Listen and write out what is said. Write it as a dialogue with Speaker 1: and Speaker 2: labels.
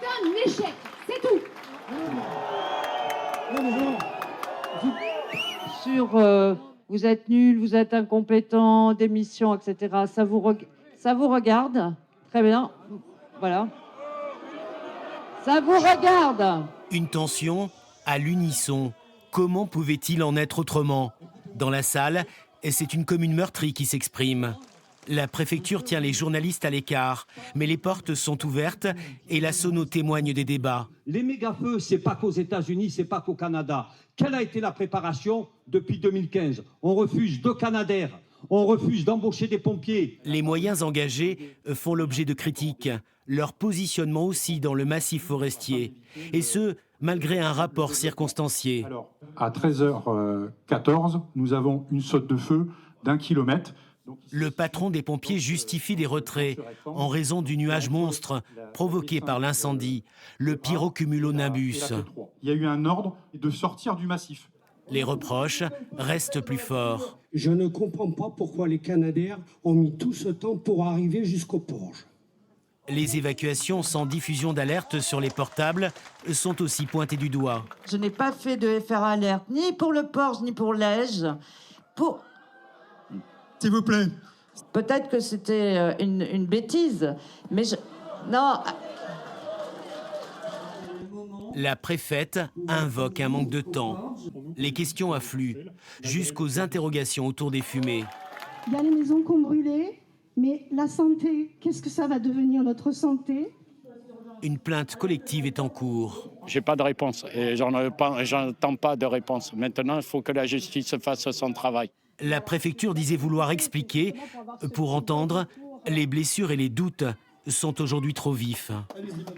Speaker 1: un échec, c'est tout.
Speaker 2: Sur vous êtes nul, vous êtes incompétent, démission, etc. Ça vous regarde? Très bien. Voilà. Ça vous regarde.
Speaker 3: Une tension à l'unisson. Comment pouvait-il en être autrement? Dans la salle, c'est une commune meurtrie qui s'exprime. La préfecture tient les journalistes à l'écart, mais les portes sont ouvertes et la sono témoigne des débats.
Speaker 4: Les méga-feux, c'est pas qu'aux États-Unis, c'est pas qu'au Canada. Quelle a été la préparation depuis 2015? On refuse de Canadair, on refuse d'embaucher des pompiers.
Speaker 3: Les moyens engagés font l'objet de critiques. Leur positionnement aussi dans le massif forestier. Et ce, malgré un rapport circonstancié.
Speaker 5: Alors, à 13h14, nous avons une saute de feu d'1 kilomètre.
Speaker 3: Le patron des pompiers justifie des retraits en raison du nuage monstre provoqué par l'incendie, le pyrocumulonimbus.
Speaker 5: Il y a eu un ordre de sortir du massif.
Speaker 3: Les reproches restent plus forts.
Speaker 6: Je ne comprends pas pourquoi les Canadair ont mis tout ce temps pour arriver jusqu'au Porge.
Speaker 3: Les évacuations sans diffusion d'alerte sur les portables sont aussi pointées du doigt.
Speaker 2: Je n'ai pas fait de FR alerte, ni pour le Porge, ni pour l'Ège. Pour...
Speaker 7: S'il vous plaît.
Speaker 2: Peut-être que c'était une bêtise, mais je... Non.
Speaker 3: La préfète invoque un manque de temps. Les questions affluent, jusqu'aux interrogations autour des fumées.
Speaker 8: Il y a les maisons qui ont brûlé, mais la santé, qu'est-ce que ça va devenir notre santé?
Speaker 3: Une plainte collective est en cours.
Speaker 9: J'ai pas de réponse et j'entends pas de réponse. Maintenant, il faut que la justice fasse son travail.
Speaker 3: La préfecture disait vouloir expliquer. Pour entendre, les blessures et les doutes sont aujourd'hui trop vifs.
Speaker 7: Allez-y, madame.